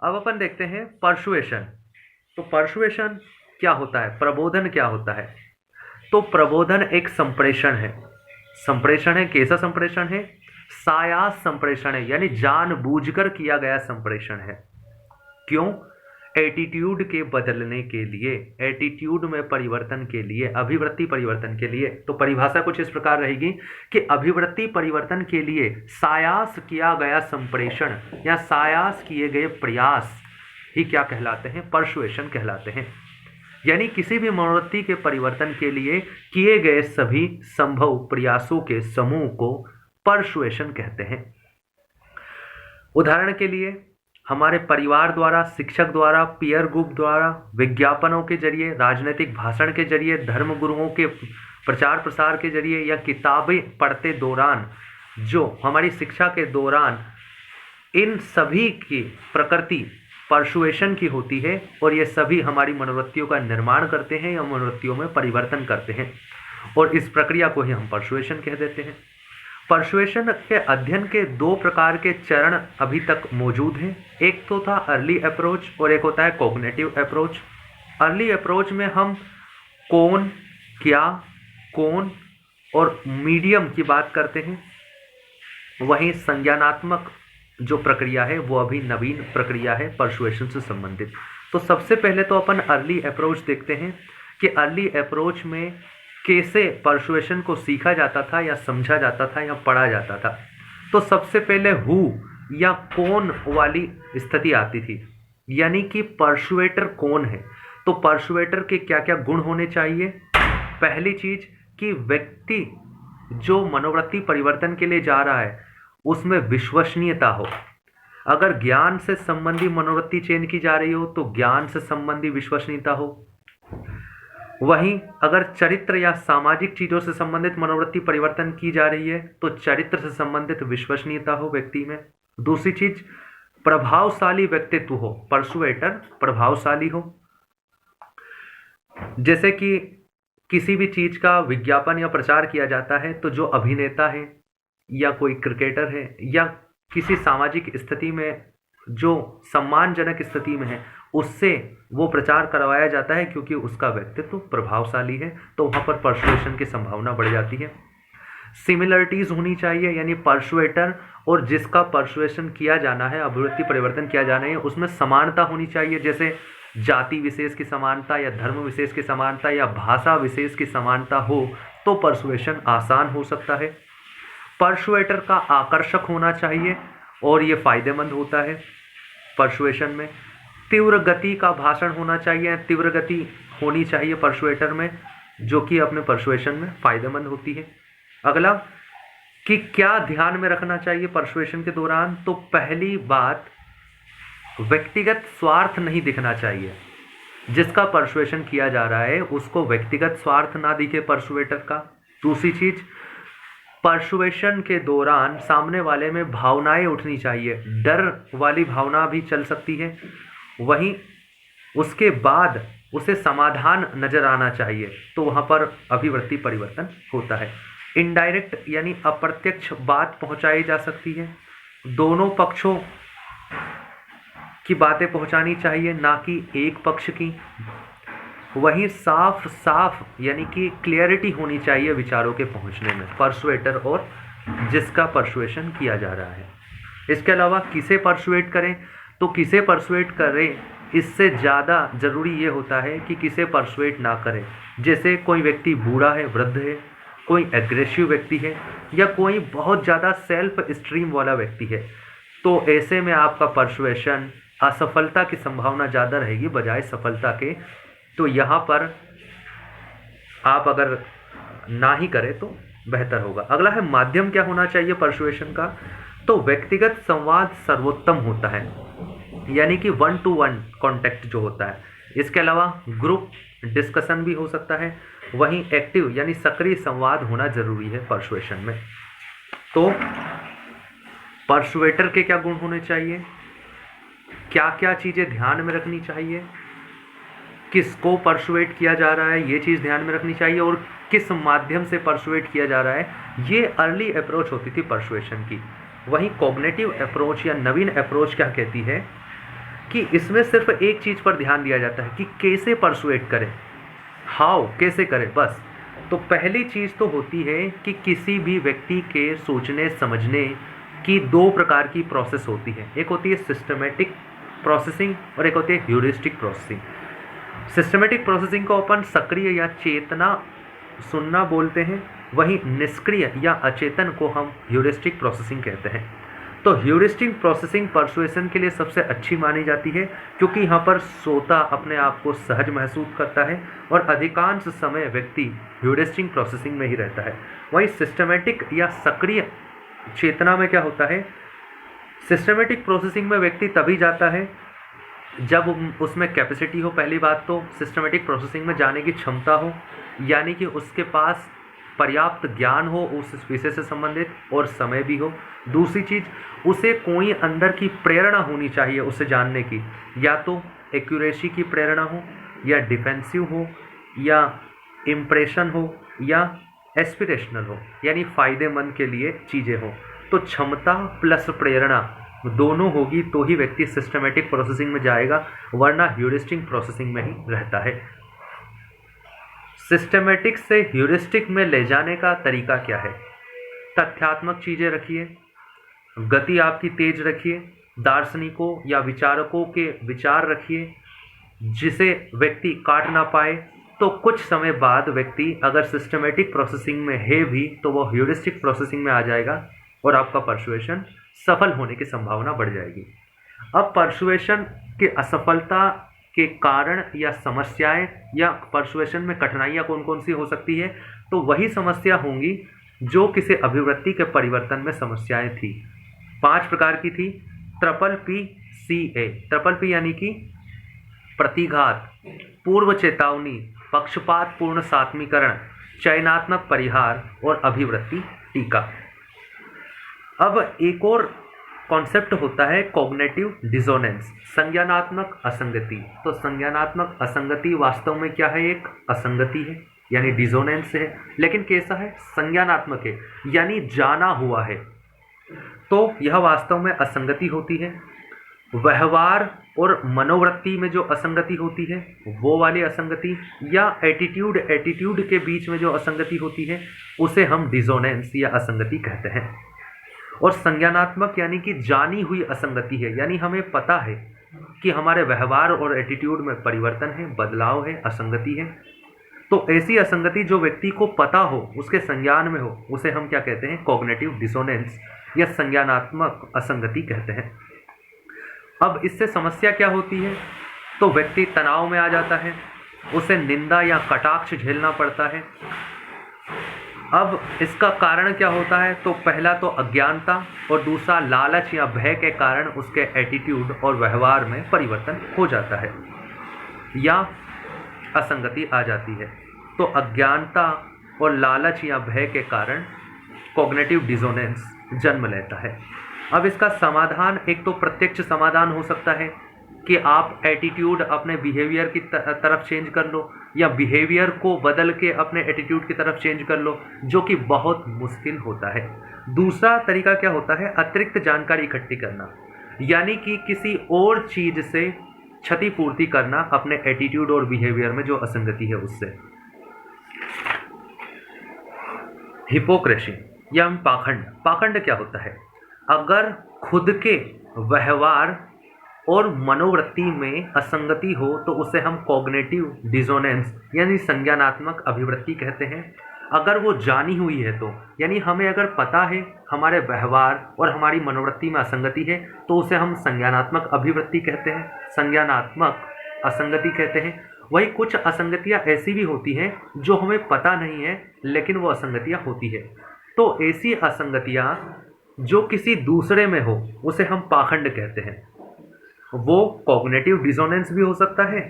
अब अपन देखते हैं परसुएशन। तो परसुएशन क्या होता है, प्रबोधन क्या होता है? तो प्रबोधन एक संप्रेषण है। संप्रेषण है, कैसा संप्रेषण है? सायास संप्रेषण है, यानी जानबूझकर किया गया संप्रेषण है। क्यों? एटीट्यूड के बदलने के लिए, एटीट्यूड में परिवर्तन के लिए, अभिवृत्ति परिवर्तन के लिए। तो परिभाषा कुछ इस प्रकार रहेगी कि अभिवृत्ति परिवर्तन के लिए सायास किया गया संप्रेषण या सायास किए गए प्रयास ही क्या कहलाते हैं? परसुएशन कहलाते हैं। यानी किसी भी मनोवृत्ति के परिवर्तन के लिए किए गए सभी संभव प्रयासों के समूह को परसुएशन कहते हैं। उदाहरण के लिए हमारे परिवार द्वारा, शिक्षक द्वारा, पीयर ग्रुप द्वारा, विज्ञापनों के जरिए, राजनीतिक भाषण के जरिए, धर्म गुरुओं के प्रचार प्रसार के जरिए, या किताबें पढ़ते दौरान जो हमारी शिक्षा के दौरान, इन सभी की प्रकृति परसुएशन की होती है और ये सभी हमारी मनोवृत्तियों का निर्माण करते हैं या मनोवृत्तियों में परिवर्तन करते हैं, और इस प्रक्रिया को ही हम परसुएशन कह देते हैं। परसुएशन के अध्ययन के दो प्रकार के चरण अभी तक मौजूद हैं। एक तो था अर्ली अप्रोच और एक होता है कॉग्निटिव अप्रोच। अर्ली अप्रोच में हम कौन, क्या, कौन और मीडियम की बात करते हैं। वहीं संज्ञानात्मक जो प्रक्रिया है वो अभी नवीन प्रक्रिया है परसुएशन से संबंधित। तो सबसे पहले तो अपन अर्ली अप्रोच देखते हैं कि अर्ली अप्रोच में कैसे परसुएशन को सीखा जाता था या समझा जाता था या पढ़ा जाता था। तो सबसे पहले हु या कौन वाली स्थिति आती थी, यानी कि परसुएटर कौन है। तो परसुएटर के क्या क्या गुण होने चाहिए? पहली चीज कि व्यक्ति जो मनोवृत्ति परिवर्तन के लिए जा रहा है उसमें विश्वसनीयता हो। अगर ज्ञान से संबंधी मनोवृत्ति चेंज की जा रही हो तो ज्ञान से संबंधी विश्वसनीयता हो। वहीं अगर चरित्र या सामाजिक चीजों से संबंधित मनोवृत्ति परिवर्तन की जा रही है तो चरित्र से संबंधित विश्वसनीयता हो व्यक्ति में। दूसरी चीज, प्रभावशाली व्यक्तित्व हो, परसुएटर प्रभावशाली हो। जैसे कि किसी भी चीज का विज्ञापन या प्रचार किया जाता है तो जो अभिनेता है या कोई क्रिकेटर है या किसी सामाजिक स्थिति में जो सम्मानजनक स्थिति में है उससे वो प्रचार करवाया जाता है क्योंकि उसका व्यक्तित्व प्रभावशाली है, तो वहाँ पर परसुएशन की संभावना बढ़ जाती है। सिमिलरिटीज होनी चाहिए, यानी परसुएटर और जिसका परसुएशन किया जाना है, अभिवृत्ति परिवर्तन किया जाना है, उसमें समानता होनी चाहिए। जैसे जाति विशेष की समानता या धर्म विशेष की समानता या भाषा विशेष की समानता हो तो परसुएशन आसान हो सकता है। परसुएटर का आकर्षक होना चाहिए और ये फायदेमंद होता है परसुएशन में। तीव्र गति का भाषण होना चाहिए, तीव्र गति होनी चाहिए परसुएटर में, जो कि अपने परसुएशन में फायदेमंद होती है। अगला कि क्या ध्यान में रखना चाहिए परसुएशन के दौरान? तो पहली बात, व्यक्तिगत स्वार्थ नहीं दिखना चाहिए। जिसका परसुएशन किया जा रहा है उसको व्यक्तिगत स्वार्थ ना दिखे परसुएटर का। दूसरी चीज, परसुएशन के दौरान सामने वाले में भावनाएं उठनी चाहिए, डर वाली भावना भी चल सकती है। वहीं उसके बाद उसे समाधान नजर आना चाहिए, तो वहां पर अभिवृत्ति परिवर्तन होता है। इनडायरेक्ट यानी अप्रत्यक्ष बात पहुंचाई जा सकती है, दोनों पक्षों की बातें पहुंचानी चाहिए, ना कि एक पक्ष की। वहीं साफ साफ यानी कि क्लियरिटी होनी चाहिए विचारों के पहुंचने में, परसुएटर और जिसका परसुएशन किया जा रहा है। इसके अलावा किसे परसुएट करें? तो किसे परसुएट करें, इससे ज़्यादा ज़रूरी ये होता है कि किसे परसुएट ना करें। जैसे कोई व्यक्ति बूढ़ा है, वृद्ध है, कोई एग्रेसिव व्यक्ति है या कोई बहुत ज़्यादा सेल्फ स्ट्रीम वाला व्यक्ति है, तो ऐसे में आपका परसुएशन असफलता की संभावना ज़्यादा रहेगी बजाय सफलता के। तो यहाँ पर आप अगर ना ही करें तो बेहतर होगा। अगला है माध्यम क्या होना चाहिए परसुएशन का? तो व्यक्तिगत संवाद सर्वोत्तम होता है, यानी कि 1-to-1 कांटेक्ट जो होता है। इसके अलावा ग्रुप डिस्कशन भी हो सकता है। वहीं एक्टिव यानी सक्रिय संवाद होना जरूरी है परसुएशन में। तो परसुएटर के क्या गुण होने चाहिए, क्या क्या चीज़ें ध्यान में रखनी चाहिए, किसको परसुएट किया जा रहा है ये चीज़ ध्यान में रखनी चाहिए, और किस माध्यम से परसुएट किया जा रहा है, ये अर्ली अप्रोच होती थी परसुएशन की। वहीं कॉग्निटिव अप्रोच या नवीन अप्रोच क्या कहती है कि इसमें सिर्फ एक चीज़ पर ध्यान दिया जाता है कि कैसे परसुएट करें, हाउ, कैसे करें, बस। तो पहली चीज़ तो होती है कि किसी भी व्यक्ति के सोचने समझने की दो प्रकार की प्रोसेस होती है, एक होती है सिस्टमेटिक प्रोसेसिंग और एक होती है ह्यूरिस्टिक प्रोसेसिंग। सिस्टमेटिक प्रोसेसिंग को अपन सक्रिय या चेतना सुनना बोलते हैं, वहीं निष्क्रिय या अचेतन को हम ह्यूरिस्टिक प्रोसेसिंग कहते हैं। तो ह्यूरिस्टिक प्रोसेसिंग परसुएशन के लिए सबसे अच्छी मानी जाती है, क्योंकि यहाँ पर श्रोता अपने आप को सहज महसूस करता है और अधिकांश समय व्यक्ति ह्यूरिस्टिक प्रोसेसिंग में ही रहता है। वहीं सिस्टमेटिक या सक्रिय चेतना में क्या होता है, सिस्टमेटिक प्रोसेसिंग में व्यक्ति तभी जाता है जब उसमें कैपेसिटी हो, पहली बात तो सिस्टमेटिक प्रोसेसिंग में जाने की क्षमता हो, यानी कि उसके पास पर्याप्त ज्ञान हो उस विषय से संबंधित और समय भी हो। दूसरी चीज़, उसे कोई अंदर की प्रेरणा होनी चाहिए उसे जानने की, या तो एक्यूरेसी की प्रेरणा हो, या डिफेंसिव हो, या इम्प्रेशन हो, या एस्पिरेशनल हो, यानी फ़ायदेमंद के लिए चीज़ें हो। तो क्षमता प्लस प्रेरणा दोनों होगी तो ही व्यक्ति सिस्टमेटिक प्रोसेसिंग में जाएगा, वरना ह्यूरिस्टिक प्रोसेसिंग में ही रहता है। सिस्टमेटिक से ह्यूरिस्टिक में ले जाने का तरीका क्या है? तथ्यात्मक चीज़ें रखिए, गति आपकी तेज रखिए, दार्शनिकों या विचारकों के विचार रखिए जिसे व्यक्ति काट ना पाए। तो कुछ समय बाद व्यक्ति अगर सिस्टमेटिक प्रोसेसिंग में है भी तो वह ह्यूरिस्टिक प्रोसेसिंग में आ जाएगा और आपका परसुएशन सफल होने की संभावना बढ़ जाएगी। अब परसुएशन की असफलता के कारण या समस्याएं या परसुएशन में कठिनाइयां कौन कौन सी हो सकती है? तो वही समस्या होंगी जो किसी अभिवृत्ति के परिवर्तन में समस्याएं थी। 5 प्रकार की थी। PPCA, PPP यानी कि प्रतिघात, पूर्व चेतावनी, पक्षपात पूर्ण सात्मीकरण, चयनात्मक परिहार और अभिवृत्ति टीका। अब एक और कॉन्सेप्ट होता है कॉग्निटिव डिसोनेंस, संज्ञानात्मक असंगति। तो संज्ञानात्मक असंगति वास्तव में क्या है? एक असंगति है, यानी डिसोनेंस है, लेकिन कैसा है? संज्ञानात्मक है, यानी जाना हुआ है। तो यह वास्तव में असंगति होती है। व्यवहार और मनोवृत्ति में जो असंगति होती है वो वाली असंगति, या एटीट्यूड के बीच में जो असंगति होती है उसे हम डिसोनेंस या असंगति कहते हैं। और संज्ञानात्मक यानी कि जानी हुई असंगति है, यानी हमें पता है कि हमारे व्यवहार और एटीट्यूड में परिवर्तन है, बदलाव है, असंगति है। तो ऐसी असंगति जो व्यक्ति को पता हो, उसके संज्ञान में हो, उसे हम क्या कहते हैं? कॉग्निटिव डिसोनेंस या संज्ञानात्मक असंगति कहते हैं। अब इससे समस्या क्या होती है? तो व्यक्ति तनाव में आ जाता है, उसे निंदा या कटाक्ष झेलना पड़ता है। अब इसका कारण क्या होता है? तो पहला तो अज्ञानता और दूसरा लालच या भय के कारण उसके एटीट्यूड और व्यवहार में परिवर्तन हो जाता है या असंगति आ जाती है। तो अज्ञानता और लालच या भय के कारण कॉग्निटिव डिसोनेंस जन्म लेता है। अब इसका समाधान एक तो प्रत्यक्ष समाधान हो सकता है कि आप एटीट्यूड अपने बिहेवियर की तरफ चेंज कर लो, या बिहेवियर को बदल के अपने एटीट्यूड की तरफ चेंज कर लो, जो कि बहुत मुश्किल होता है। दूसरा तरीका क्या होता है? अतिरिक्त जानकारी इकट्ठी करना, यानी कि किसी और चीज से क्षतिपूर्ति करना अपने एटीट्यूड और बिहेवियर में जो असंगति है उससे। हिपोक्रेसी या पाखंड। पाखंड क्या होता है? अगर खुद के व्यवहार और मनोवृत्ति में असंगति हो तो उसे हम कॉग्निटिव डिसोनेंस यानी संज्ञानात्मक अभिवृत्ति कहते हैं। अगर वो जानी हुई है तो, यानी हमें अगर पता है हमारे व्यवहार और हमारी मनोवृत्ति में असंगति है तो उसे हम संज्ञानात्मक अभिवृत्ति कहते हैं, संज्ञानात्मक असंगति कहते हैं। वही कुछ असंगतियाँ ऐसी भी होती हैं जो हमें पता नहीं है लेकिन वो असंगतियाँ होती है। तो ऐसी असंगतियाँ जो किसी दूसरे में हो उसे हम पाखंड कहते हैं। वो कॉग्निटिव डिसोनेंस भी हो सकता है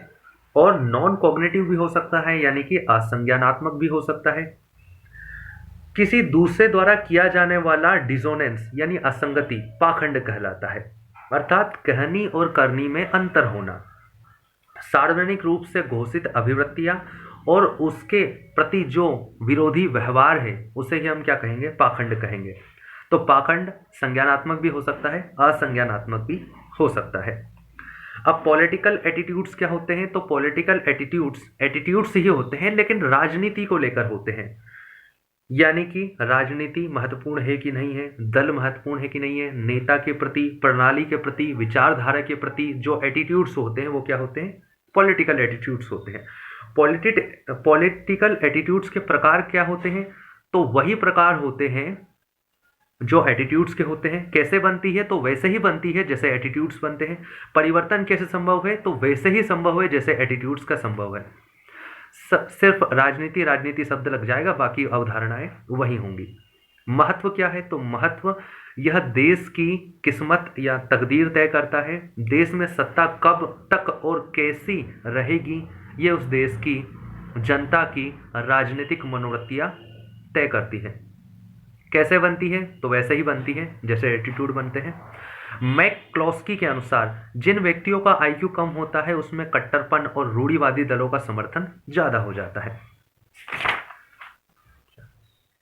और नॉन कॉग्निटिव भी हो सकता है, यानी कि असंज्ञानात्मक भी हो सकता है। किसी दूसरे द्वारा किया जाने वाला डिसोनेंस यानी असंगति पाखंड कहलाता है, अर्थात कहनी और करनी में अंतर होना। सार्वजनिक रूप से घोषित अभिवृत्तियां और उसके प्रति जो विरोधी व्यवहार है उसे ही हम क्या कहेंगे? पाखंड कहेंगे। तो पाखंड संज्ञानात्मक भी हो सकता है, असंज्ञानात्मक भी हो सकता है। अब पॉलिटिकल एटीट्यूड्स क्या होते हैं? तो पॉलिटिकल एटीट्यूड्स ही होते हैं, लेकिन राजनीति को लेकर होते हैं। यानी कि राजनीति महत्वपूर्ण है कि नहीं है, दल महत्वपूर्ण है कि नहीं है, नेता के प्रति, प्रणाली के प्रति, विचारधारा के प्रति जो एटीट्यूड्स होते हैं वो क्या होते हैं? पॉलिटिकल एटीट्यूड्स होते हैं। पॉलिटिकल एटीट्यूड्स के प्रकार क्या होते हैं? तो वही प्रकार होते हैं जो एटीट्यूड्स के होते हैं। कैसे बनती है? तो वैसे ही बनती है जैसे एटीट्यूड्स बनते हैं। परिवर्तन कैसे संभव है? तो वैसे ही संभव है जैसे एटीट्यूड्स का संभव है। सिर्फ राजनीति राजनीति शब्द लग जाएगा, बाकी अवधारणाएं वही होंगी। महत्व क्या है? तो महत्व यह देश की किस्मत या तकदीर तय करता है। देश में सत्ता कब तक और कैसी रहेगी, ये उस देश की जनता की राजनीतिक मनोवृत्तियां तय करती है। कैसे बनती है? तो वैसे ही बनती है जैसे एटीट्यूड बनते हैं। मैकक्लॉस्की के अनुसार जिन व्यक्तियों का आईक्यू कम होता है उसमें कट्टरपन और रूढ़िवादी दलों का समर्थन ज्यादा हो जाता है।